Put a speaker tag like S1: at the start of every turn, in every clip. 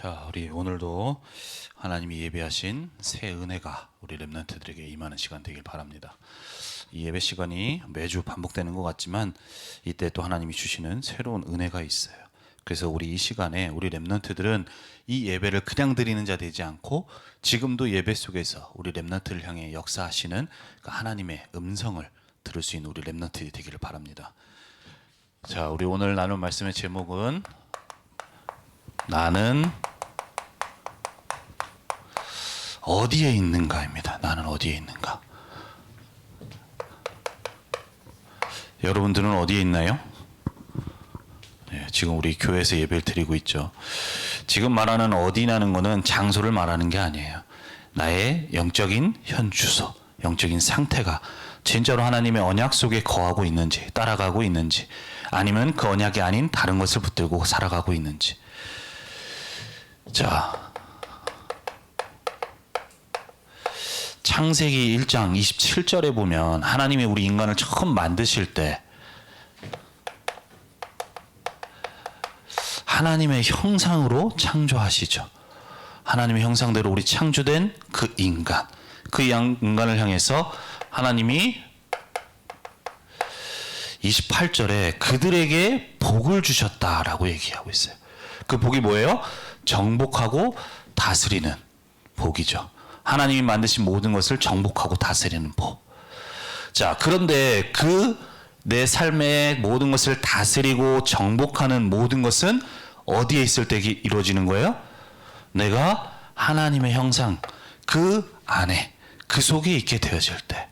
S1: 자, 우리 오늘도 하나님이 예배하신 새 은혜가 우리 렘넌트들에게 임하는 시간 되길 바랍니다. 이 예배 시간이 매주 반복되는 것 같지만 이때 또 하나님이 주시는 새로운 은혜가 있어요. 그래서 우리 이 시간에 우리 렘넌트들은 이 예배를 그냥 드리는 자 되지 않고 지금도 예배 속에서 우리 렘넌트를 향해 역사하시는 그 하나님의 음성을 들을 수 있는 우리 렘넌트들이 되기를 바랍니다. 자, 우리 오늘 나눌 말씀의 제목은 나는 어디에 있는가입니다. 나는 어디에 있는가? 여러분들은 어디에 있나요? 네, 지금 우리 교회에서 예배를 드리고 있죠. 지금 말하는 어디라는 것은 장소를 말하는 게 아니에요. 나의 영적인 현 주소, 영적인 상태가 진짜로 하나님의 언약 속에 거하고 있는지, 따라가고 있는지, 아니면 그 언약이 아닌 다른 것을 붙들고 살아가고 있는지. 자, 창세기 1장 27절에 보면 하나님이 우리 인간을 처음 만드실 때 하나님의 형상으로 창조하시죠. 하나님의 형상대로 우리 창조된 그 인간, 그 인간을 향해서 하나님이 28절에 그들에게 복을 주셨다라고 얘기하고 있어요. 그 복이 뭐예요? 정복하고 다스리는 복이죠. 하나님이 만드신 모든 것을 정복하고 다스리는 복. 자, 그런데 그 내 삶의 모든 것을 다스리고 정복하는 모든 것은 어디에 있을 때 이루어지는 거예요? 내가 하나님의 형상, 그 안에, 그 속에 있게 되어질 때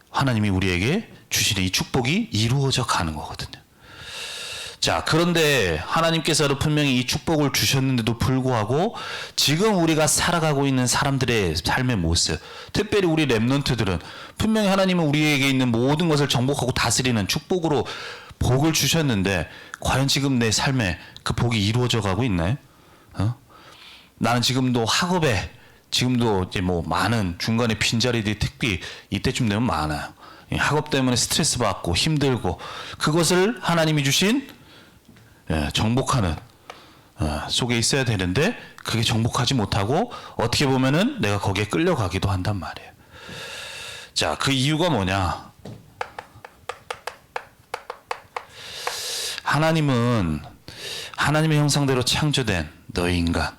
S1: 하나님이 우리에게 주시는 이 축복이 이루어져 가는 거거든요. 자, 그런데 하나님께서는 분명히 이 축복을 주셨는데도 불구하고 지금 우리가 살아가고 있는 사람들의 삶의 모습, 특별히 우리 렘넌트들은 분명히 하나님은 우리에게 있는 모든 것을 정복하고 다스리는 축복으로 복을 주셨는데 과연 지금 내 삶에 그 복이 이루어져 가고 있나요? 나는 지금도 학업에 지금도 이제 뭐 많은 중간에 빈자리들이 특히 이때쯤 되면 많아요. 학업 때문에 스트레스 받고 힘들고 그것을 하나님이 주신 정복하는 속에 있어야 되는데 그게 정복하지 못하고 어떻게 보면은 내가 거기에 끌려가기도 한단 말이에요. 자, 그 이유가 뭐냐? 하나님은 하나님의 형상대로 창조된 너의 인간.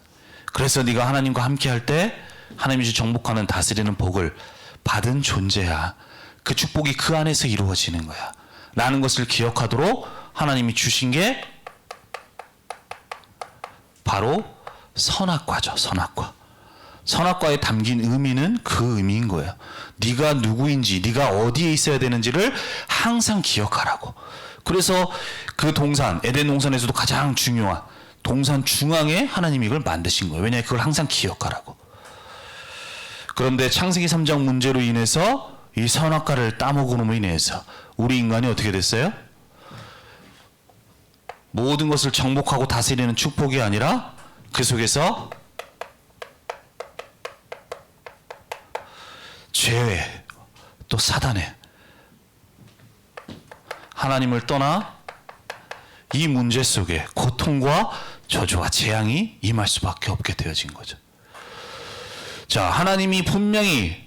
S1: 그래서 네가 하나님과 함께 할 때 하나님이 정복하는 다스리는 복을 받은 존재야. 그 축복이 그 안에서 이루어지는 거야. 라는 것을 기억하도록 하나님이 주신 게 바로 선악과죠. 선악과. 선악과에 담긴 의미는 그 의미인 거예요. 네가 누구인지, 네가 어디에 있어야 되는지를 항상 기억하라고. 그래서 그 동산, 에덴 동산에서도 가장 중요한 동산 중앙에 하나님이 이걸 만드신 거예요. 왜냐하면 그걸 항상 기억하라고. 그런데 창세기 3장 문제로 인해서 이 선악과를 따먹음으로 인해서 우리 인간이 어떻게 됐어요? 모든 것을 정복하고 다스리는 축복이 아니라 그 속에서 죄의 또 사단의 하나님을 떠나 이 문제 속에 고통과 저주와 재앙이 임할 수밖에 없게 되어진 거죠. 자, 하나님이 분명히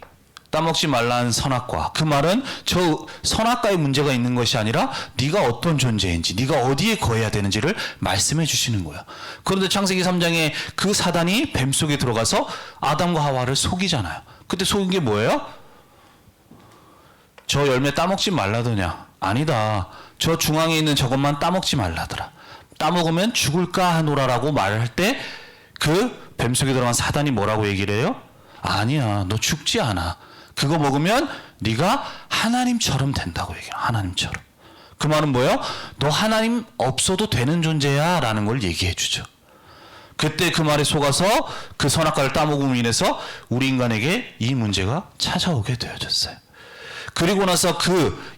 S1: 따먹지 말라는 선악과, 그 말은 저 선악과의 문제가 있는 것이 아니라 네가 어떤 존재인지, 네가 어디에 거해야 되는지를 말씀해 주시는 거야. 그런데 창세기 3장에 그 사단이 뱀 속에 들어가서 아담과 하와를 속이잖아요. 그때 속인 게 뭐예요? 저 열매 따먹지 말라더냐? 아니다. 저 중앙에 있는 저것만 따먹지 말라더라. 따먹으면 죽을까 하노라라고 말을 할 때 그 뱀 속에 들어간 사단이 뭐라고 얘기를 해요? 아니야, 너 죽지 않아. 그거 먹으면 네가 하나님처럼 된다고 얘기해요. 하나님처럼. 그 말은 뭐예요? 너 하나님 없어도 되는 존재야 라는 걸 얘기해 주죠. 그때 그 말에 속아서 그 선악과를 따먹음으로 인해서 우리 인간에게 이 문제가 찾아오게 되어졌어요. 그리고 나서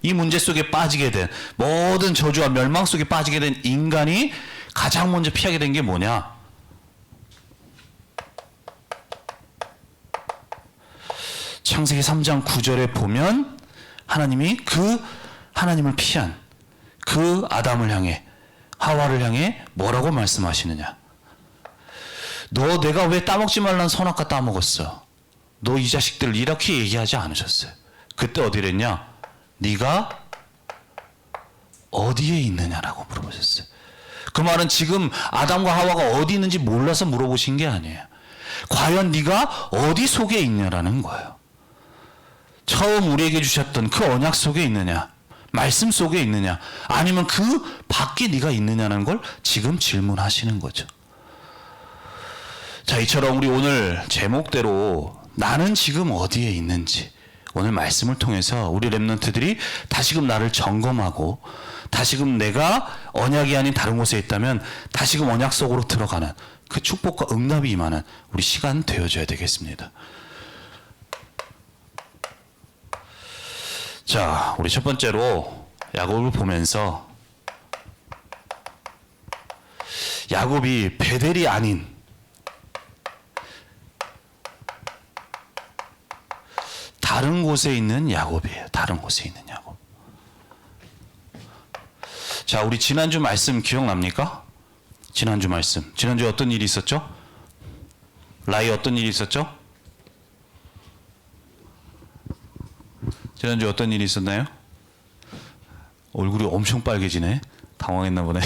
S1: 이 문제 속에 빠지게 된 모든 저주와 멸망 속에 빠지게 된 인간이 가장 먼저 피하게 된 게 뭐냐? 창세기 3장 9절에 보면 하나님이 하나님을 피한 그 아담을 향해 하와를 향해 뭐라고 말씀하시느냐? 너 내가 왜 따먹지 말라는 선악과 따먹었어? 너 이 자식들 이렇게 얘기하지 않으셨어요. 그때 어디랬냐? 네가 어디에 있느냐라고 물어보셨어요. 그 말은 지금 아담과 하와가 어디 있는지 몰라서 물어보신 게 아니에요. 과연 네가 어디 속에 있냐라는 거예요. 처음 우리에게 주셨던 그 언약 속에 있느냐, 말씀 속에 있느냐, 아니면 그 밖에 네가 있느냐는 걸 지금 질문하시는 거죠. 자, 이처럼 우리 오늘 제목대로 나는 지금 어디에 있는지 오늘 말씀을 통해서 우리 렘넌트들이 다시금 나를 점검하고 다시금 내가 언약이 아닌 다른 곳에 있다면 다시금 언약 속으로 들어가는 그 축복과 응답이 임하는 우리 시간 되어줘야 되겠습니다. 자, 우리 첫 번째로 야곱을 보면서 야곱이 베델이 아닌 다른 곳에 있는 야곱이에요. 다른 곳에 있는 야곱. 자, 우리 지난주 말씀 기억납니까? 지난주 말씀. 지난주에 어떤 일이 있었죠? 라이 어떤 일이 있었죠? 지난주에 어떤 일이 있었나요? 얼굴이 엄청 빨개지네. 당황했나 보네.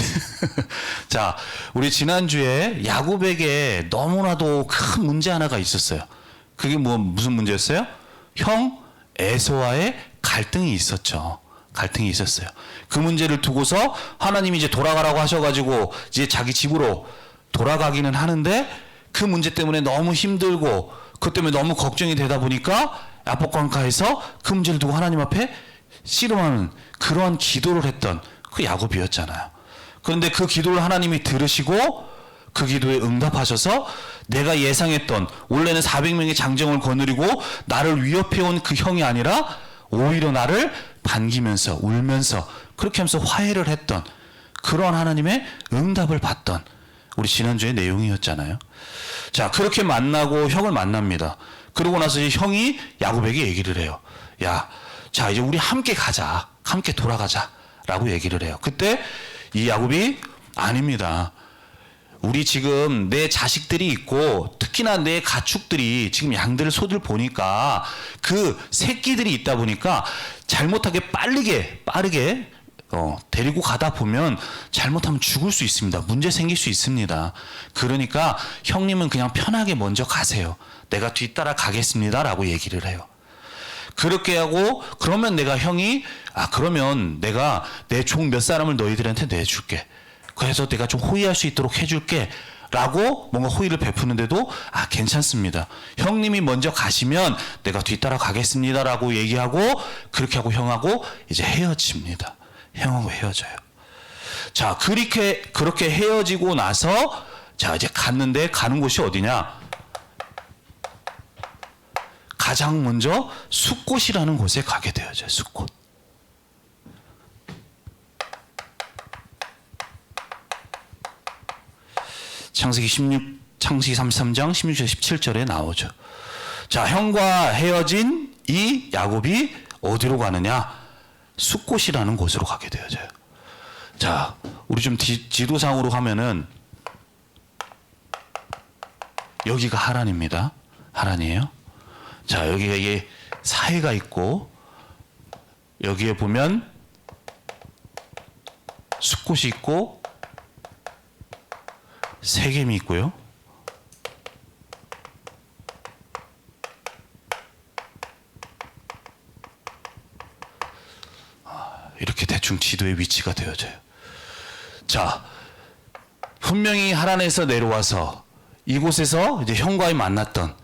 S1: 자, 우리 지난주에 야곱에게 너무나도 큰 문제 하나가 있었어요. 그게 무슨 문제였어요? 형 에서와의 갈등이 있었죠. 갈등이 있었어요. 그 문제를 두고서 하나님이 이제 돌아가라고 하셔가지고 이제 자기 집으로 돌아가기는 하는데 그 문제 때문에 너무 힘들고 그 때문에 너무 걱정이 되다 보니까 야복강가에서 그 문제를 두고 하나님 앞에 씨름하는 그러한 기도를 했던 그 야곱이었잖아요. 그런데 그 기도를 하나님이 들으시고 그 기도에 응답하셔서 내가 예상했던 원래는 400명의 장정을 거느리고 나를 위협해온 그 형이 아니라 오히려 나를 반기면서 울면서 그렇게 하면서 화해를 했던 그런 하나님의 응답을 받던 우리 지난주의 내용이었잖아요. 자, 그렇게 만나고 형을 만납니다. 그러고 나서 이제 형이 야곱에게 얘기를 해요. 야, 자, 이제 우리 함께 가자. 함께 돌아가자. 라고 얘기를 해요. 그때 이 야곱이 아닙니다. 우리 지금 내 자식들이 있고 특히나 내 가축들이 지금 양들 소들 보니까 그 새끼들이 있다 보니까 잘못하게 빠르게 데리고 가다 보면 잘못하면 죽을 수 있습니다. 문제 생길 수 있습니다. 그러니까 형님은 그냥 편하게 먼저 가세요. 내가 뒤따라 가겠습니다. 라고 얘기를 해요. 그렇게 하고 그러면 내가 형이 그러면 내가 내 종 몇 사람을 너희들한테 내줄게. 그래서 내가 좀 호의할 수 있도록 해줄게 라고 뭔가 호의를 베푸는데도 괜찮습니다. 형님이 먼저 가시면 내가 뒤따라 가겠습니다 라고 얘기하고 그렇게 하고 형하고 이제 헤어집니다. 형하고 헤어져요. 자, 그렇게 헤어지고 나서 자, 이제 갔는데 가는 곳이 어디냐? 가장 먼저 숫곳이라는 곳에 가게 되어져. 숫곳. 창세기 33장 16절 17절에 나오죠. 자, 형과 헤어진 이 야곱이 어디로 가느냐? 숫곳이라는 곳으로 가게 되어져요. 자, 우리 좀 지도상으로 가면은 여기가 하란입니다. 하란이에요. 자, 여기가 이게 사해가 있고 여기에 보면 숫곳이 있고 세겜이 있고요. 이렇게 대충 지도의 위치가 되어져요. 자, 분명히 하란에서 내려와서 이곳에서 이제 형과의 만났던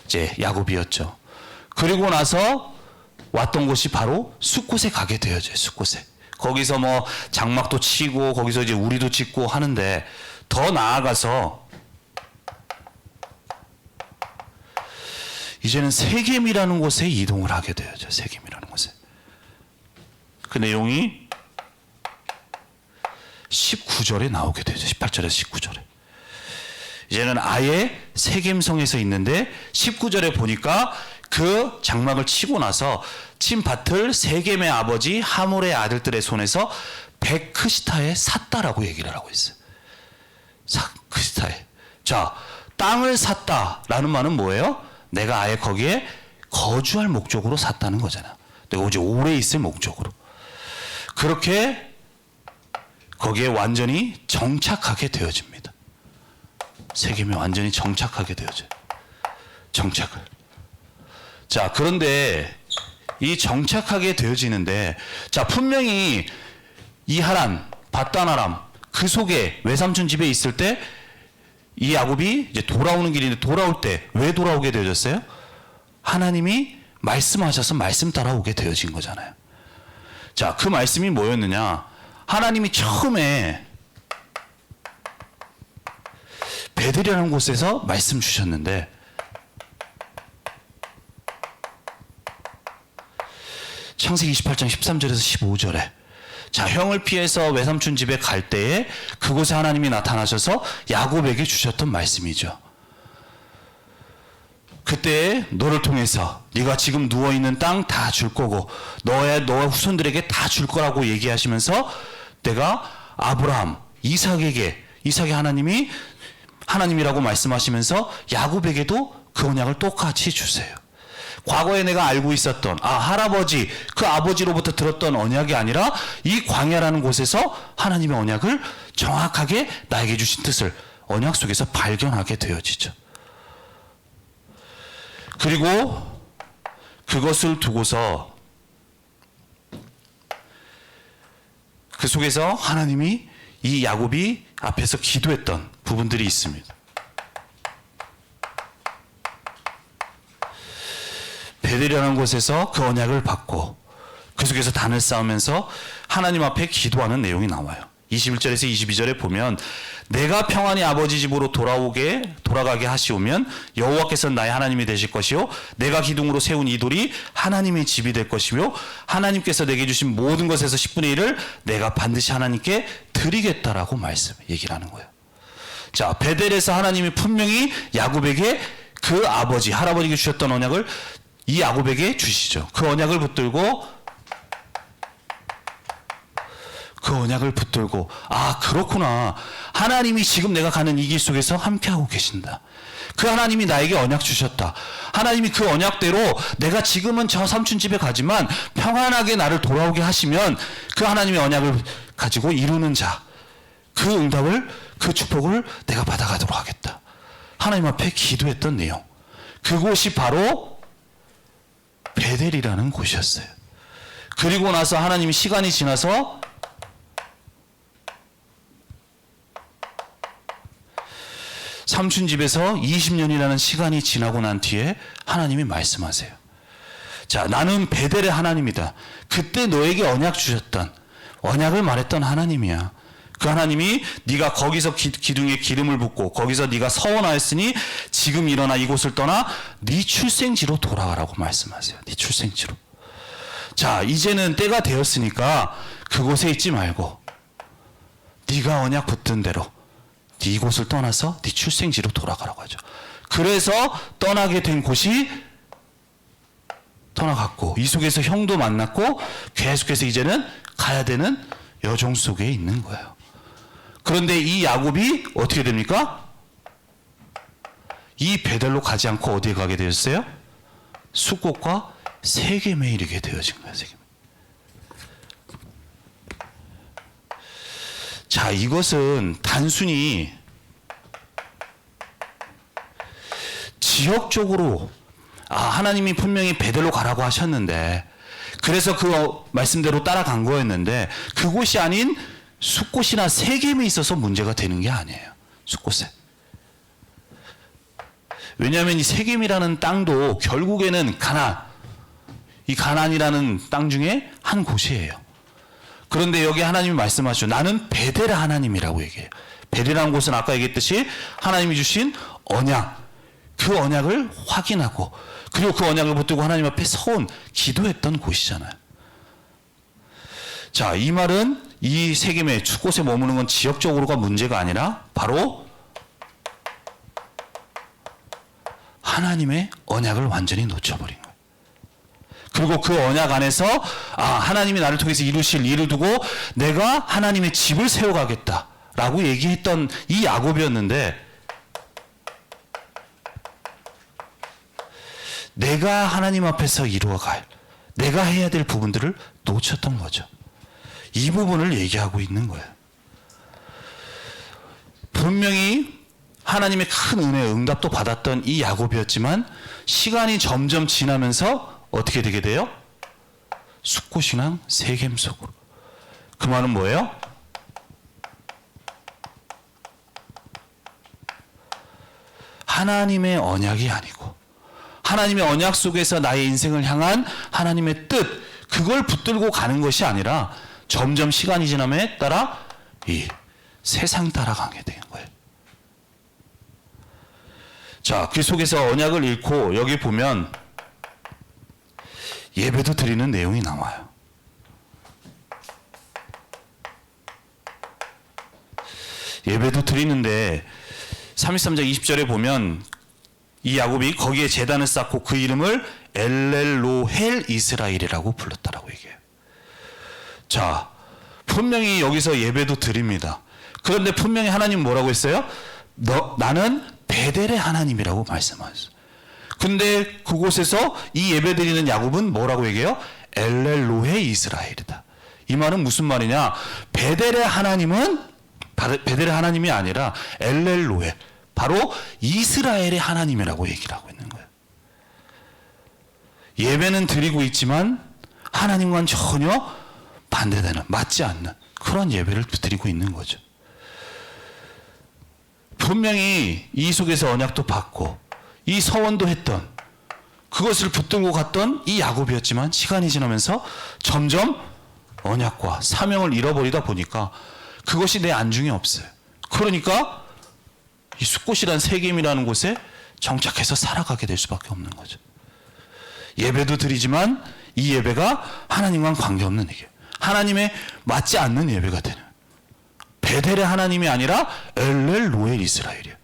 S1: 이제 야곱이었죠. 그리고 나서 왔던 곳이 바로 숫곳에 가게 되어져요. 숫곳에. 거기서 뭐 장막도 치고 거기서 이제 우리도 짓고 하는데 더 나아가서 이제는 세겜이라는 곳에 이동을 하게 되어져. 세겜이라는 곳에. 그 내용이 19절에 나오게 되죠. 18절에서 19절에. 이제는 아예 세겜성에서 있는데 19절에 보니까 그 장막을 치고 나서 친 밭을 세겜의 아버지 하몰의 아들들의 손에서 베크시타에 샀다라고 얘기를 하고 있어요. 그 스타일. 자, 땅을 샀다라는 말은 뭐예요? 내가 아예 거기에 거주할 목적으로 샀다는 거잖아. 내가 이제 오래 있을 목적으로. 그렇게 거기에 완전히 정착하게 되어집니다. 세겜에 완전히 정착하게 되어져요. 정착을. 자, 그런데 이 정착하게 되어지는데, 자, 분명히 이 하란, 밧단 아람 그 속에 외삼촌 집에 있을 때 이 야곱이 이제 돌아오는 길인데, 돌아올 때 왜 돌아오게 되어졌어요? 하나님이 말씀하셔서 말씀 따라오게 되어진 거잖아요. 자, 그 말씀이 뭐였느냐? 하나님이 처음에 베델이라는 곳에서 말씀 주셨는데, 창세기 28장 13절에서 15절에 자, 형을 피해서 외삼촌 집에 갈 때에 그곳에 하나님이 나타나셔서 야곱에게 주셨던 말씀이죠. 그때 너를 통해서 네가 지금 누워있는 땅 다 줄 거고 너와 후손들에게 다 줄 거라고 얘기하시면서 내가 아브라함, 이삭에게 하나님이 하나님이라고 말씀하시면서 야곱에게도 그 언약을 똑같이 주세요. 과거에 내가 알고 있었던 할아버지, 그 아버지로부터 들었던 언약이 아니라 이 광야라는 곳에서 하나님의 언약을 정확하게 나에게 주신 뜻을 언약 속에서 발견하게 되어지죠. 그리고 그것을 두고서 그 속에서 하나님이 이 야곱이 앞에서 기도했던 부분들이 있습니다. 베델이라는 곳에서 그 언약을 받고 그 속에서 단을 쌓으면서 하나님 앞에 기도하는 내용이 나와요. 21절에서 22절에 보면 내가 평안히 아버지 집으로 돌아가게 하시오면 여호와께서는 나의 하나님이 되실 것이요 내가 기둥으로 세운 이 돌이 하나님의 집이 될 것이며 하나님께서 내게 주신 모든 것에서 10분의 1을 내가 반드시 하나님께 드리겠다라고 얘기를 하는 거예요. 자, 베델에서 하나님이 분명히 야곱에게 그 아버지, 할아버지에게 주셨던 언약을 이 야곱에게 주시죠. 그 언약을 붙들고 그렇구나. 하나님이 지금 내가 가는 이 길 속에서 함께하고 계신다. 그 하나님이 나에게 언약 주셨다. 하나님이 그 언약대로 내가 지금은 저 삼촌 집에 가지만 평안하게 나를 돌아오게 하시면 그 하나님의 언약을 가지고 이루는 자, 그 응답을, 그 축복을 내가 받아가도록 하겠다. 하나님 앞에 기도했던 내용. 그곳이 바로 베델이라는 곳이었어요. 그리고 나서 하나님이 시간이 지나서 삼촌 집에서 20년이라는 시간이 지나고 난 뒤에 하나님이 말씀하세요. 자, 나는 베델의 하나님이다. 그때 너에게 언약 주셨던, 언약을 말했던 하나님이야. 그 하나님이 네가 거기서 기둥에 기름을 붓고 거기서 네가 서원하였으니 지금 일어나 이곳을 떠나 네 출생지로 돌아가라고 말씀하세요. 네 출생지로. 자, 이제는 때가 되었으니까 그곳에 있지 말고 네가 언약 붙든 대로 네 이곳을 떠나서 네 출생지로 돌아가라고 하죠. 그래서 떠나게 된 곳이 떠나갔고 이 속에서 형도 만났고 계속해서 이제는 가야 되는 여정 속에 있는 거예요. 그런데 이 야곱이 어떻게 됩니까? 이 베델로 가지 않고 어디에 가게 되었어요? 숫곳과 세겜에 이르게 되어진 거예요. 세겜. 자, 이것은 단순히 지역적으로 하나님이 분명히 베델로 가라고 하셨는데 그래서 그 말씀대로 따라간 거였는데 그곳이 아닌 숫곳이나 세겜에 있어서 문제가 되는 게 아니에요. 숫곳에. 왜냐하면 이 세겜이라는 땅도 결국에는 이 가나안이라는 땅 중에 한 곳이에요. 그런데 여기 하나님이 말씀하시죠. 나는 베델의 하나님이라고 얘기해요. 베델이라는 곳은 아까 얘기했듯이 하나님이 주신 언약, 그 언약을 확인하고 그리고 그 언약을 붙들고 하나님 앞에 기도했던 곳이잖아요. 자, 이 말은 이 세겜의 숫곳에 머무는 건 지역적으로가 문제가 아니라 바로 하나님의 언약을 완전히 놓쳐버린 거예요. 그리고 그 언약 안에서 하나님이 나를 통해서 이루실 일을 두고 내가 하나님의 집을 세워가겠다 라고 얘기했던 이 야곱이었는데, 내가 하나님 앞에서 이루어갈, 내가 해야 될 부분들을 놓쳤던 거죠. 이 부분을 얘기하고 있는 거예요. 분명히 하나님의 큰 은혜, 응답도 받았던 이 야곱이었지만 시간이 점점 지나면서 어떻게 되게 돼요? 숫곳이랑 세겜 속으로. 그 말은 뭐예요? 하나님의 언약이 아니고 하나님의 언약 속에서 나의 인생을 향한 하나님의 뜻, 그걸 붙들고 가는 것이 아니라 점점 시간이 지남에 따라 이 세상 따라가게 되는 거예요. 자, 그 속에서 언약을 잃고 여기 보면 예배도 드리는 내용이 나와요. 예배도 드리는데 33장 20절에 보면 이 야곱이 거기에 제단을 쌓고 그 이름을 엘렐로헬 이스라엘이라고 불렀다라고 얘기해요. 자, 분명히 여기서 예배도 드립니다. 그런데 분명히 하나님 뭐라고 했어요? 나는 베델의 하나님이라고 말씀하셨어요. 근데 그곳에서 이 예배 드리는 야곱은 뭐라고 얘기해요? 엘렐로헬 이스라엘이다. 이 말은 무슨 말이냐? 베델의 하나님은 베델의 하나님이 아니라 엘렐로헬, 바로 이스라엘의 하나님이라고 얘기를 하고 있는 거예요. 예배는 드리고 있지만 하나님과는 전혀 반대되는, 맞지 않는 그런 예배를 드리고 있는 거죠. 분명히 이 속에서 언약도 받고 이 서원도 했던, 그것을 붙들고 갔던 이 야곱이었지만 시간이 지나면서 점점 언약과 사명을 잃어버리다 보니까 그것이 내 안중에 없어요. 그러니까 이 숫곳이란 세겜이라는 곳에 정착해서 살아가게 될 수밖에 없는 거죠. 예배도 드리지만 이 예배가 하나님과는 관계없는 얘기예요. 하나님에 맞지 않는 예배가 되는, 베델의 하나님이 아니라 엘렐로엘 이스라엘이에요.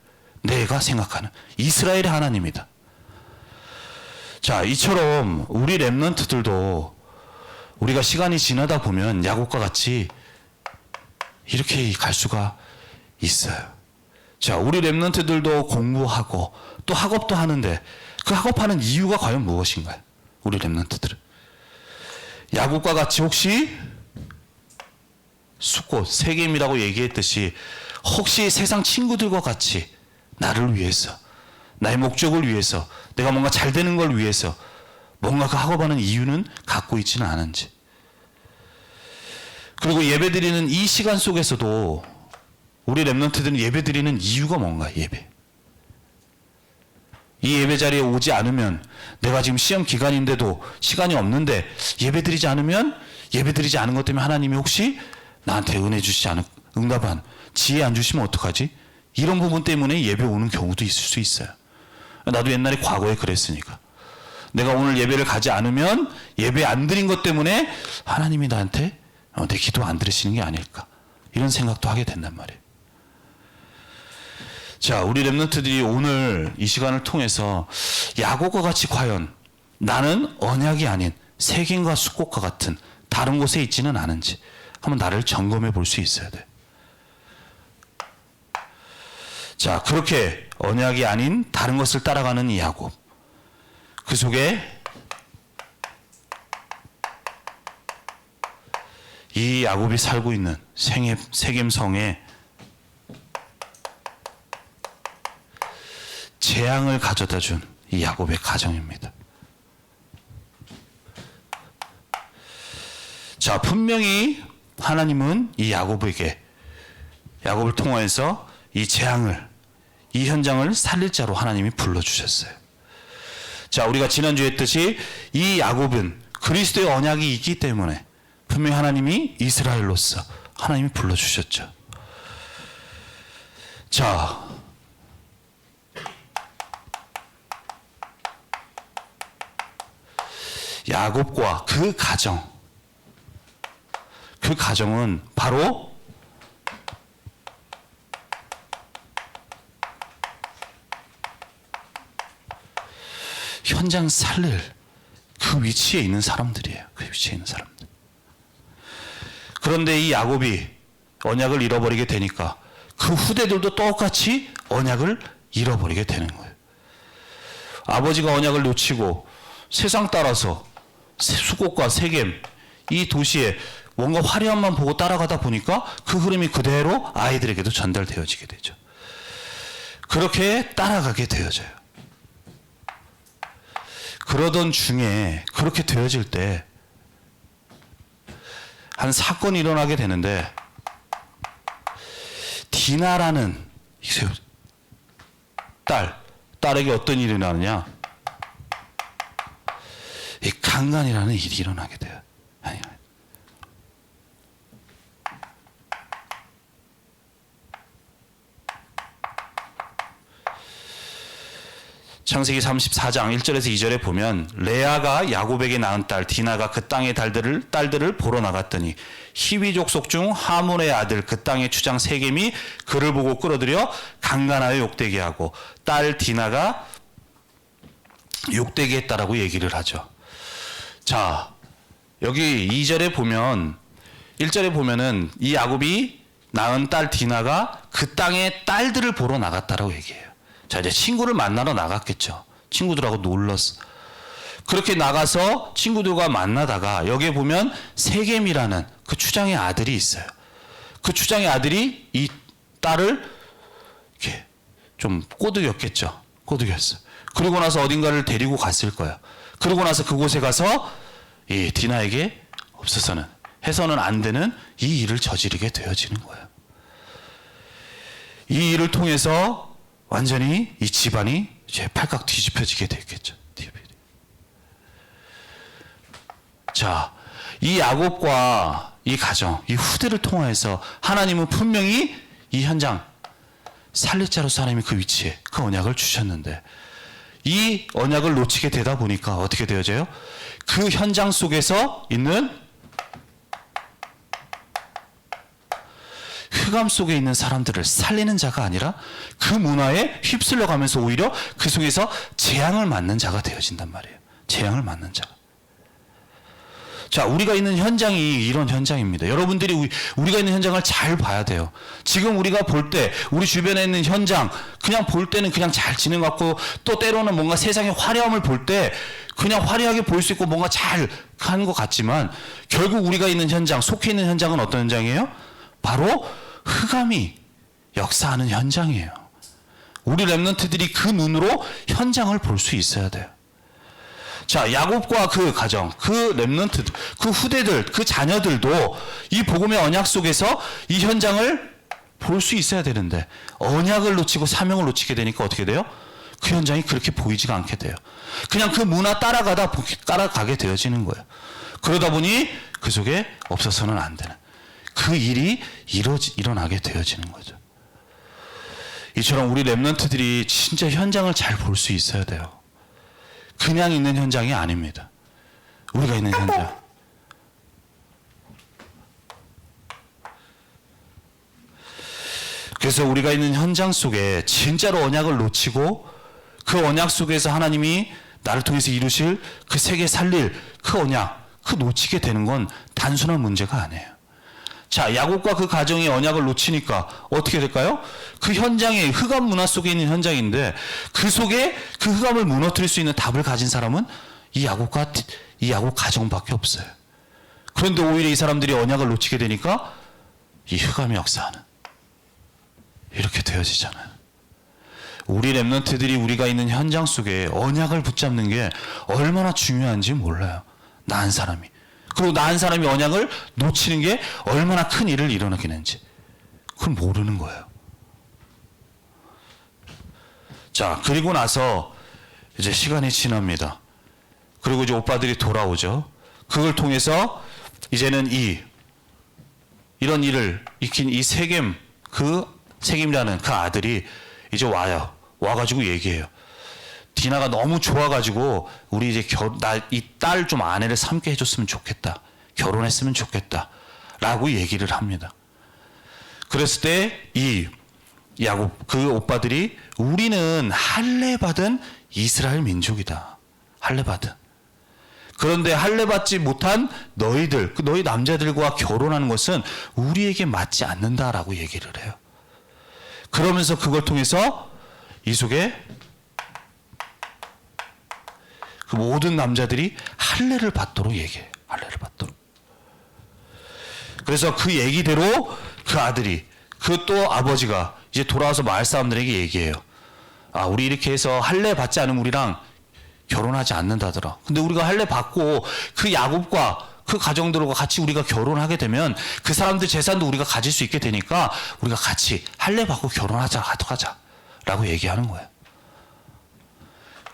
S1: 내가 생각하는 이스라엘의 하나님이다. 자, 이처럼 우리 렘넌트들도 우리가 시간이 지나다 보면 야곱과 같이 이렇게 갈 수가 있어요. 자, 우리 렘넌트들도 공부하고 또 학업도 하는데 그 학업하는 이유가 과연 무엇인가요? 우리 렘넌트들은 야곱과 같이 혹시 숫곳, 세겜이라고 얘기했듯이 혹시 세상 친구들과 같이 나를 위해서, 나의 목적을 위해서, 내가 뭔가 잘 되는 걸 위해서 뭔가 그 학업하는 이유는 갖고 있지는 않은지. 그리고 예배드리는 이 시간 속에서도 우리 렘넌트들은 예배드리는 이유가 뭔가? 예배. 이 예배 자리에 오지 않으면, 내가 지금 시험 기간인데도 시간이 없는데 예배드리지 않으면, 예배드리지 않은 것 때문에 하나님이 혹시 나한테 은혜 주시지 않은, 응답한 지혜 안 주시면 어떡하지? 이런 부분 때문에 예배 오는 경우도 있을 수 있어요. 나도 옛날에 과거에 그랬으니까. 내가 오늘 예배를 가지 않으면 예배 안 드린 것 때문에 하나님이 나한테 내 기도 안 들으시는 게 아닐까, 이런 생각도 하게 된단 말이에요. 자, 우리 렘넌트들이 오늘 이 시간을 통해서 야곱과 같이 과연 나는 언약이 아닌 세겜과 숫곳과 같은 다른 곳에 있지는 않은지 한번 나를 점검해 볼 수 있어야 돼. 자, 그렇게 언약이 아닌 다른 것을 따라가는 이 야곱, 그 속에 이 야곱이 살고 있는 세겜성에 재앙을 가져다 준 이 야곱의 가정입니다. 자, 분명히 하나님은 이 야곱에게, 야곱을 통해서 이 재앙을, 이 현장을 살릴 자로 하나님이 불러주셨어요. 자, 우리가 지난주에 했듯이 이 야곱은 그리스도의 언약이 있기 때문에 분명히 하나님이 이스라엘로서 하나님이 불러주셨죠. 자, 야곱과 그 가정은 바로 현장 살릴 그 위치에 있는 사람들이에요. 그 위치에 있는 사람들. 그런데 이 야곱이 언약을 잃어버리게 되니까 그 후대들도 똑같이 언약을 잃어버리게 되는 거예요. 아버지가 언약을 놓치고 세상 따라서 수곡과 세겜 이 도시에 뭔가 화려함만 보고 따라가다 보니까 그 흐름이 그대로 아이들에게도 전달되어지게 되죠. 그렇게 따라가게 되어져요. 그러던 중에 그렇게 되어질 때 한 사건이 일어나게 되는데, 디나라는 딸에게 어떤 일이 일어나느냐, 이 강간이라는 일이 일어나게 돼요. 창세기 34장 1절에서 2절에 보면, 레아가 야곱에게 낳은 딸 디나가 그 땅의 딸들을 보러 나갔더니 히위 족속 중 하몬의 아들 그 땅의 추장 세겜이 그를 보고 끌어들여 강간하여 욕되게 하고 딸 디나가 욕되게 했다라고 얘기를 하죠. 자, 여기 2절에 보면, 1절에 보면은 이 야곱이 낳은 딸 디나가 그 땅의 딸들을 보러 나갔다라고 얘기해요. 자, 이제 친구를 만나러 나갔겠죠. 친구들하고 놀렀어. 그렇게 나가서 친구들과 만나다가 여기에 보면 세겜이라는 그 추장의 아들이 있어요. 그 추장의 아들이 이 딸을 이렇게 좀 꼬드겼겠죠. 꼬드겼어. 그리고 나서 어딘가를 데리고 갔을 거예요. 그러고 나서 그곳에 가서 이 디나에게 없어서는 해서는 안 되는 이 일을 저지르게 되어지는 거예요. 이 일을 통해서 완전히 이 집안이 이제 팔깍 뒤집혀지게 되겠죠. 자, 이 야곱과 이 가정, 이 후대를 통하여서 하나님은 분명히 이 현장, 살리자로서 하나님이 그 위치에 그 언약을 주셨는데, 이 언약을 놓치게 되다 보니까 어떻게 되어져요? 그 현장 속에서 있는 흑암 속에 있는 사람들을 살리는 자가 아니라 그 문화에 휩쓸려 가면서 오히려 그 속에서 재앙을 맞는 자가 되어진단 말이에요. 재앙을 맞는 자가. 자, 우리가 있는 현장이 이런 현장입니다. 여러분들이 우리가 있는 현장을 잘 봐야 돼요. 지금 우리가 볼 때 우리 주변에 있는 현장, 그냥 볼 때는 그냥 잘 지는 것 같고, 또 때로는 뭔가 세상의 화려함을 볼 때 그냥 화려하게 보일 수 있고 뭔가 잘 하는 것 같지만, 결국 우리가 있는 현장, 속해 있는 현장은 어떤 현장이에요? 바로 흑암이 역사하는 현장이에요. 우리 렘넌트들이 그 눈으로 현장을 볼 수 있어야 돼요. 자, 야곱과 그 가정, 그 렘넌트, 그 후대들, 그 자녀들도 이 복음의 언약 속에서 이 현장을 볼 수 있어야 되는데, 언약을 놓치고 사명을 놓치게 되니까 어떻게 돼요? 그 현장이 그렇게 보이지가 않게 돼요. 그냥 그 문화 따라가게 되어지는 거예요. 그러다 보니 그 속에 없어서는 안 되는 그 일이 일어나게 되어지는 거죠. 이처럼 우리 렘넌트들이 진짜 현장을 잘 볼 수 있어야 돼요. 그냥 있는 현장이 아닙니다. 우리가 있는 현장. 그래서 우리가 있는 현장 속에 진짜로 언약을 놓치고 그 언약 속에서 하나님이 나를 통해서 이루실 그 세계 살릴 그 언약, 그 놓치게 되는 건 단순한 문제가 아니에요. 자, 야곱과 그 가정이 언약을 놓치니까 어떻게 될까요? 그 현장에 흑암 문화 속에 있는 현장인데, 그 속에 그 흑암을 무너뜨릴 수 있는 답을 가진 사람은 이 야곱 가정밖에 없어요. 그런데 오히려 이 사람들이 언약을 놓치게 되니까 이 흑암이 역사하는, 이렇게 되어지잖아요. 우리 렘넌트들이 우리가 있는 현장 속에 언약을 붙잡는 게 얼마나 중요한지 몰라요. 나은 사람이. 그리고 나은 사람이 언약을 놓치는 게 얼마나 큰 일을 일어나겠는지 그걸 모르는 거예요. 자, 그리고 나서 이제 시간이 지납니다. 그리고 이제 오빠들이 돌아오죠. 그걸 통해서 이제는 이런 일을 익힌 이 세겜이라는 그 아들이 이제 와가지고 얘기해요. 디나가 너무 좋아가지고 우리 이제 이 딸 좀 아내를 삼게 해줬으면 좋겠다. 결혼했으면 좋겠다. 라고 얘기를 합니다. 그랬을 때 야곱 그 오빠들이 우리는 할례 받은 이스라엘 민족이다. 할례 받은. 그런데 할례 받지 못한 너희 남자들과 결혼하는 것은 우리에게 맞지 않는다라고 얘기를 해요. 그러면서 그걸 통해서 이 속에 그 모든 남자들이 할례를 받도록 얘기해요. 할례를 받도록. 그래서 그 얘기대로 그 아들이, 그 또 아버지가 이제 돌아와서 마을 사람들에게 얘기해요. 아, 우리 이렇게 해서 할례 받지 않으면 우리랑 결혼하지 않는다더라. 근데 우리가 할례 받고 그 야곱과 그 가정들과 같이 우리가 결혼하게 되면 그 사람들 재산도 우리가 가질 수 있게 되니까 우리가 같이 할례 받고 결혼하자, 하자 라고 얘기하는 거예요.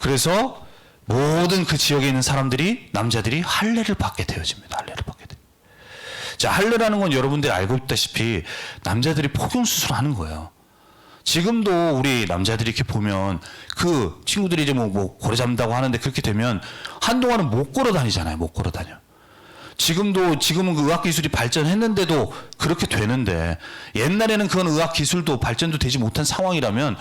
S1: 그래서 모든 그 지역에 있는 사람들이, 남자들이 할례를 받게 되어집니다. 할례를 받게 돼요. 자, 할례라는 건 여러분들이 알고 있다시피 남자들이 폭용수술을 하는 거예요. 지금도 우리 남자들이 이렇게 보면 그 친구들이 이제 뭐 고래 잡는다고 하는데 그렇게 되면 한동안은 못 걸어 다니잖아요. 못 걸어 다녀. 지금은 그 의학 기술이 발전했는데도 그렇게 되는데, 옛날에는 그건 의학 기술도 발전도 되지 못한 상황이라면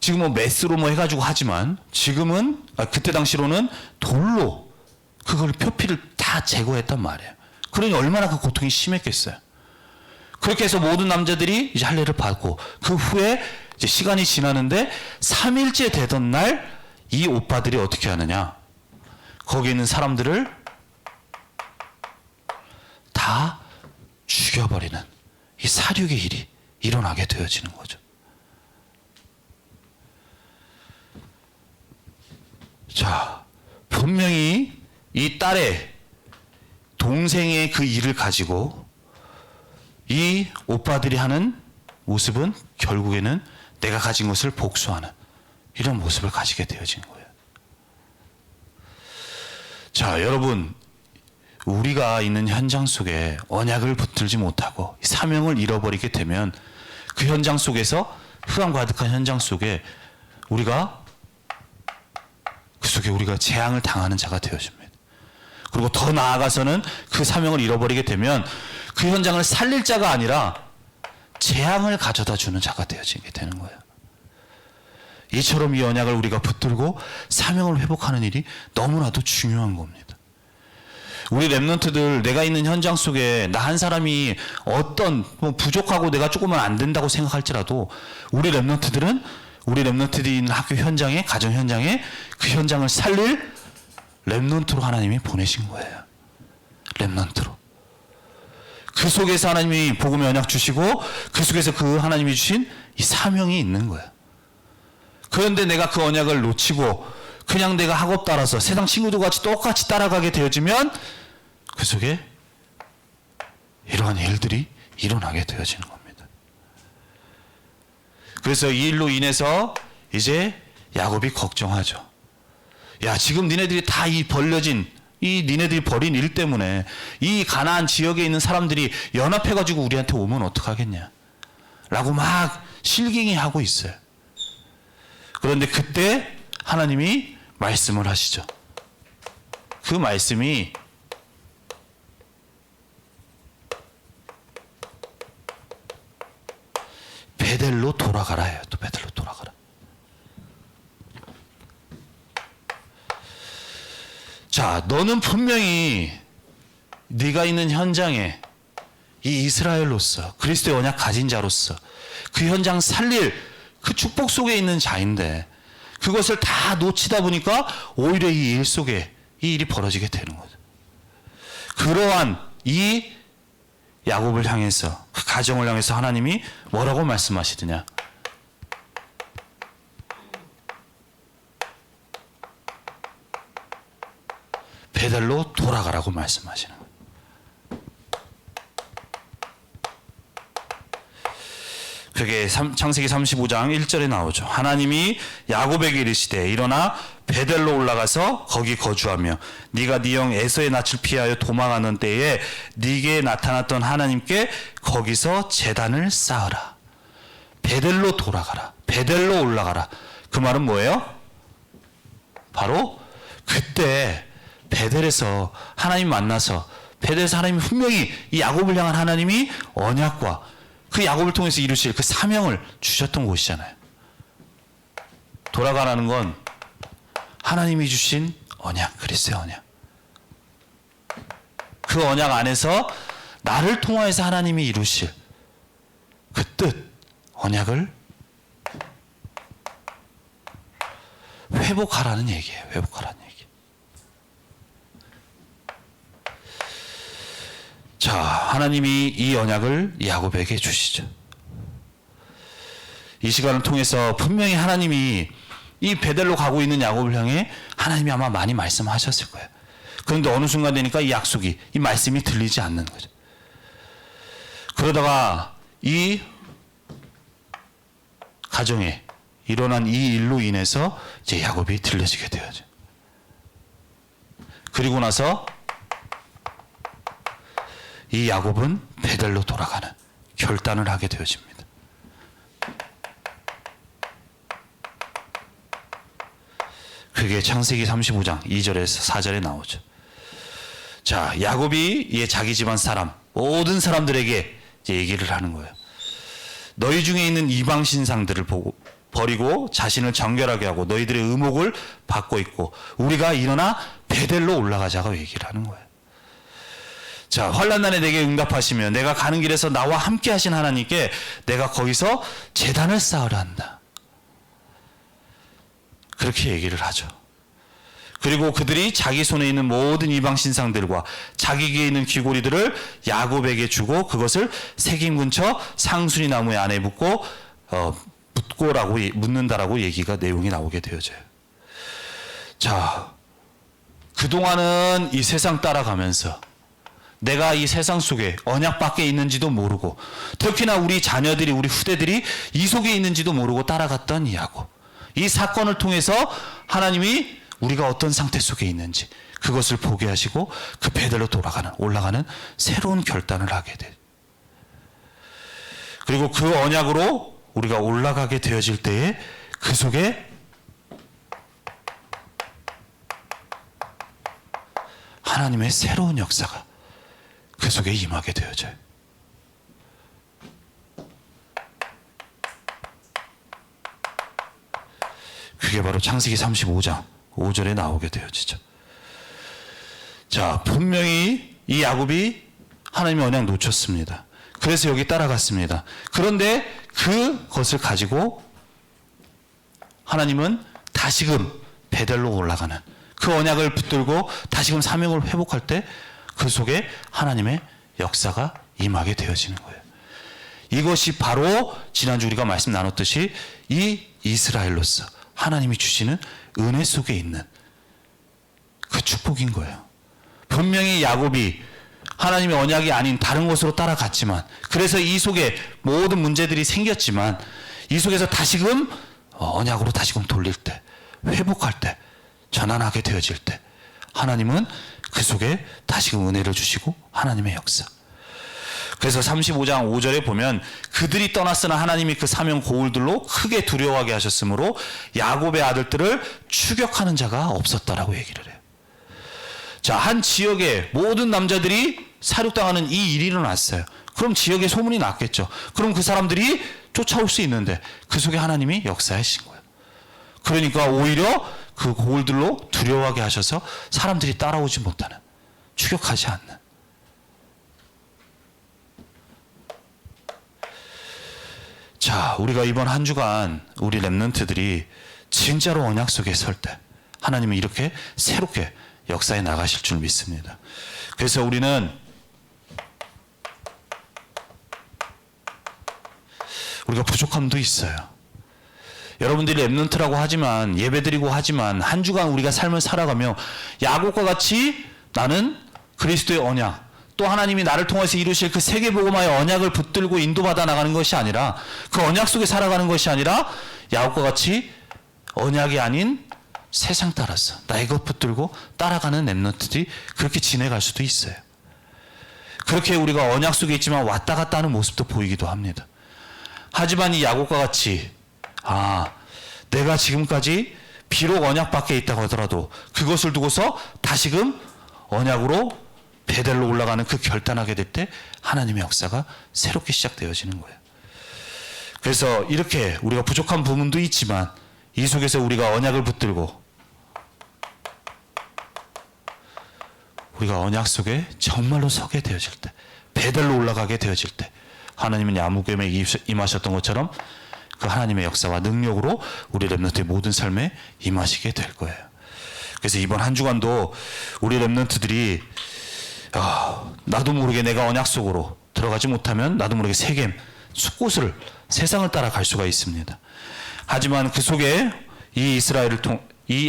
S1: 지금은 메스로 뭐 해가지고 하지만 지금은 그때 당시로는 돌로 그걸 표피를 다 제거했단 말이에요. 그러니 얼마나 그 고통이 심했겠어요. 그렇게 해서 모든 남자들이 이제 할례를 받고 그 후에 이제 시간이 지나는데 3일째 되던 날 이 오빠들이 어떻게 하느냐, 거기 있는 사람들을 다 죽여버리는 이 사륙의 일이 일어나게 되어지는 거죠. 자, 분명히 이 딸의 동생의 그 일을 가지고 이 오빠들이 하는 모습은 결국에는 내가 가진 것을 복수하는 이런 모습을 가지게 되어지는 거예요. 자, 여러분, 우리가 있는 현장 속에 언약을 붙들지 못하고 사명을 잃어버리게 되면 그 현장 속에서, 흑암 가득한 현장 속에 우리가 재앙을 당하는 자가 되어집니다. 그리고 더 나아가서는 그 사명을 잃어버리게 되면 그 현장을 살릴 자가 아니라 재앙을 가져다 주는 자가 되어지게 되는 거예요. 이처럼 이 언약을 우리가 붙들고 사명을 회복하는 일이 너무나도 중요한 겁니다. 우리 렘넌트들, 내가 있는 현장 속에 나 한 사람이 어떤 부족하고 내가 조금은 안 된다고 생각할지라도 우리 렘넌트들이 있는 학교 현장에, 가정 현장에 그 현장을 살릴 렘넌트로 하나님이 보내신 거예요. 렘넌트로. 그 속에서 하나님이 복음의 언약 주시고 그 속에서 그 하나님이 주신 이 사명이 있는 거예요. 그런데 내가 그 언약을 놓치고 그냥 내가 학업 따라서 세상 친구들 같이 똑같이 따라가게 되어지면 그 속에 이러한 일들이 일어나게 되어지는 겁니다. 그래서 이 일로 인해서 이제 야곱이 걱정하죠. 야, 지금 니네들이 다 이 벌려진 니네들이 벌인 일 때문에 이 가나안 지역에 있는 사람들이 연합해가지고 우리한테 오면 어떡하겠냐 라고 막 실갱이 하고 있어요. 그런데 그때 하나님이 말씀을 하시죠. 그 말씀이 베델로 돌아가라 해요. 또 베델로 돌아가라. 자, 너는 분명히 네가 있는 현장에 이 이스라엘로서 그리스도의 언약 가진 자로서 그 현장 살릴 그 축복 속에 있는 자인데 그것을 다 놓치다 보니까 오히려 이 일 속에 이 일이 벌어지게 되는 거죠. 그러한 이 야곱을 향해서, 그 가정을 향해서 하나님이 뭐라고 말씀하시더냐? 베델로 돌아가라고 말씀하시는 거예요. 그게 창세기 35장 1절에 나오죠. 하나님이 야곱에게 이르시되 일어나 베델로 올라가서 거기 거주하며 네가 네 형 에서의 낯을 피하여 도망하는 때에 네게 나타났던 하나님께 거기서 제단을 쌓으라. 베델로 돌아가라. 베델로 올라가라. 그 말은 뭐예요? 바로 그때 베델에서 하나님 만나서, 베델에서 하나님이 분명히 이 야곱을 향한 하나님이 언약과 그 야곱을 통해서 이루실 그 사명을 주셨던 곳이잖아요. 돌아가라는 건 하나님이 주신 언약, 그리스도의 언약. 그 언약 안에서 나를 통하여서 하나님이 이루실 그 뜻, 언약을 회복하라는 얘기예요. 회복하라는 얘기. 자, 하나님이 이 언약을 야곱에게 주시죠. 이 시간을 통해서 분명히 하나님이 이 베델로 가고 있는 야곱을 향해 하나님이 아마 많이 말씀하셨을 거예요. 그런데 어느 순간 되니까 이 약속이, 이 말씀이 들리지 않는 거죠. 그러다가 이 가정에 일어난 이 일로 인해서 이제 야곱이 들려지게 되어죠. 그리고 나서 이 야곱은 베델로 돌아가는 결단을 하게 되어집니다. 그게 창세기 35장 2절에서 4절에 나오죠. 자, 야곱이 자기 집안 사람, 모든 사람들에게 이제 얘기를 하는 거예요. 너희 중에 있는 이방 신상들을 버리고 자신을 정결하게 하고 너희들의 의목을 받고 있고 우리가 일어나 베델로 올라가자고 얘기를 하는 거예요. 자, 환난날에 내게 응답하시며 내가 가는 길에서 나와 함께 하신 하나님께 내가 거기서 제단을 쌓으려 한다. 그렇게 얘기를 하죠. 그리고 그들이 자기 손에 있는 모든 이방 신상들과 자기 귀에 있는 귀고리들을 야곱에게 주고 그것을 세김 근처 상수리 나무에 안에 묻는다라고 얘기가 내용이 나오게 되어져요. 자, 그동안은 이 세상 따라가면서 내가 이 세상 속에 언약 밖에 있는지도 모르고 특히나 우리 자녀들이 우리 후대들이 이 속에 있는지도 모르고 따라갔던 이 야곱. 이 사건을 통해서 하나님이 우리가 어떤 상태 속에 있는지 그것을 보게 하시고 그 베델로 올라가는 새로운 결단을 하게 돼. 그리고 그 언약으로 우리가 올라가게 되어질 때에 그 속에 하나님의 새로운 역사가 그 속에 임하게 되어져요. 그게 바로 창세기 35장 5절에 나오게 되어지죠. 자, 분명히 이 야곱이 하나님의 언약 놓쳤습니다. 그래서 여기 따라갔습니다. 그런데 그것을 가지고 하나님은 다시금 베델로 올라가는 그 언약을 붙들고 다시금 사명을 회복할 때 그 속에 하나님의 역사가 임하게 되어지는 거예요. 이것이 바로 지난주 우리가 말씀 나눴듯이 이 이스라엘로서 하나님이 주시는 은혜 속에 있는 그 축복인 거예요. 분명히 야곱이 하나님의 언약이 아닌 다른 곳으로 따라갔지만 그래서 이 속에 모든 문제들이 생겼지만 이 속에서 다시금 언약으로 다시금 돌릴 때 회복할 때 전환하게 되어질 때 하나님은 그 속에 다시금 은혜를 주시고 하나님의 역사. 그래서 35장 5절에 보면 그들이 떠났으나 하나님이 그 사명 고울들로 크게 두려워하게 하셨으므로 야곱의 아들들을 추격하는 자가 없었다라고 얘기를 해요. 자, 한 지역에 모든 남자들이 사륙당하는 이 일이 일어났어요. 그럼 지역에 소문이 났겠죠. 그럼 그 사람들이 쫓아올 수 있는데 그 속에 하나님이 역사하신 거예요. 그러니까 오히려 그 고울들로 두려워하게 하셔서 사람들이 따라오지 못하는, 추격하지 않는. 자, 우리가 이번 한 주간 우리 렘넌트들이 진짜로 언약 속에 설 때 하나님은 이렇게 새롭게 역사에 나가실 줄 믿습니다. 그래서 우리가 부족함도 있어요. 여러분들이 렘넌트라고 하지만 예배드리고 하지만 한 주간 우리가 삶을 살아가며 야곱과 같이 나는 그리스도의 언약 또 하나님이 나를 통해서 이루실 그 세계복음화의 언약을 붙들고 인도받아 나가는 것이 아니라 그 언약 속에 살아가는 것이 아니라 야곱과 같이 언약이 아닌 세상 따라서 나의 것 붙들고 따라가는 렘넌트들이 그렇게 지내갈 수도 있어요. 그렇게 우리가 언약 속에 있지만 왔다 갔다 하는 모습도 보이기도 합니다. 하지만 이 야곱과 같이 내가 지금까지 비록 언약 밖에 있다고 하더라도 그것을 두고서 다시금 언약으로 베델로 올라가는 그 결단하게 될 때 하나님의 역사가 새롭게 시작되어지는 거예요. 그래서 이렇게 우리가 부족한 부분도 있지만 이 속에서 우리가 언약을 붙들고 우리가 언약 속에 정말로 서게 되어질 때 베델로 올라가게 되어질 때 하나님은 야무겸에 임하셨던 것처럼 그 하나님의 역사와 능력으로 우리 렘넌트의 모든 삶에 임하시게 될 거예요. 그래서 이번 한 주간도 우리 렘넌트들이 나도 모르게 내가 언약 속으로 들어가지 못하면 나도 모르게 세겜, 숫곳을 세상을 따라갈 수가 있습니다. 하지만 그 속에 이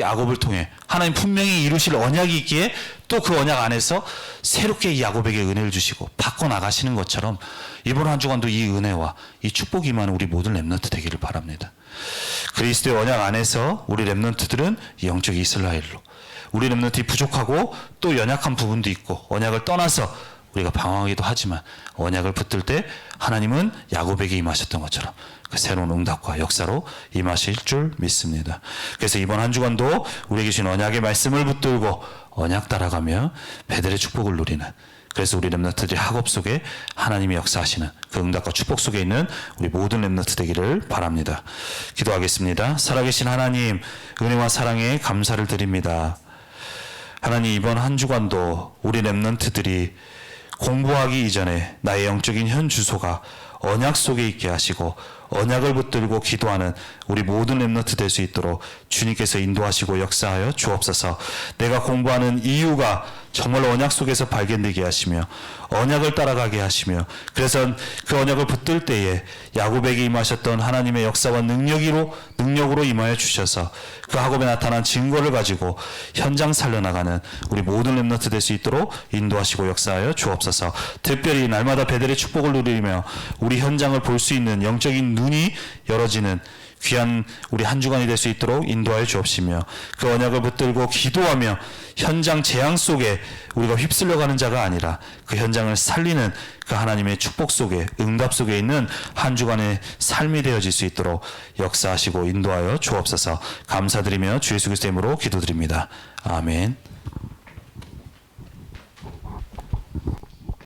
S1: 야곱을 통해 하나님 분명히 이루실 언약이 있기에 또 그 언약 안에서 새롭게 이 야곱에게 은혜를 주시고 바꿔나가시는 것처럼 이번 한 주간도 이 은혜와 이 축복이 임하는 우리 모든 렘넌트 되기를 바랍니다. 그리스도의 언약 안에서 우리 렘넌트들은 영적 이스라엘로, 우리 렘넌트이 부족하고 또 연약한 부분도 있고 언약을 떠나서 우리가 방황하기도 하지만 언약을 붙들 때 하나님은 야곱에게 임하셨던 것처럼 그 새로운 응답과 역사로 임하실 줄 믿습니다. 그래서 이번 한 주간도 우리에게 주신 언약의 말씀을 붙들고 언약 따라가며 베델의 축복을 누리는, 그래서 우리 렘넌트들이 학업 속에 하나님이 역사하시는 그 응답과 축복 속에 있는 우리 모든 렘넌트 되기를 바랍니다. 기도하겠습니다. 살아계신 하나님, 은혜와 사랑에 감사를 드립니다. 하나님, 이번 한 주간도 우리 렘넌트들이 공부하기 이전에 나의 영적인 현 주소가 언약 속에 있게 하시고 언약을 붙들고 기도하는 우리 모든 렘넌트 될 수 있도록 주님께서 인도하시고 역사하여 주옵소서. 내가 공부하는 이유가 정말로 언약 속에서 발견되게 하시며 언약을 따라가게 하시며, 그래서 그 언약을 붙들 때에 야곱에게 임하셨던 하나님의 역사와 능력으로 임하여 주셔서 그 학업에 나타난 증거를 가지고 현장 살려나가는 우리 모든 렘넌트 될 수 있도록 인도하시고 역사하여 주옵소서. 특별히 날마다 베델의 축복을 누리며 우리 현장을 볼 수 있는 영적인 눈이 열어지는 귀한 우리 한 주간이 될 수 있도록 인도하여 주옵시며, 그 언약을 붙들고 기도하며 현장 재앙 속에 우리가 휩쓸려가는 자가 아니라 그 현장을 살리는 그 하나님의 축복 속에, 응답 속에 있는 한 주간의 삶이 되어질 수 있도록 역사하시고 인도하여 주옵소서. 감사드리며 주 예수 그리스도의 이름으로 기도드립니다. 아멘.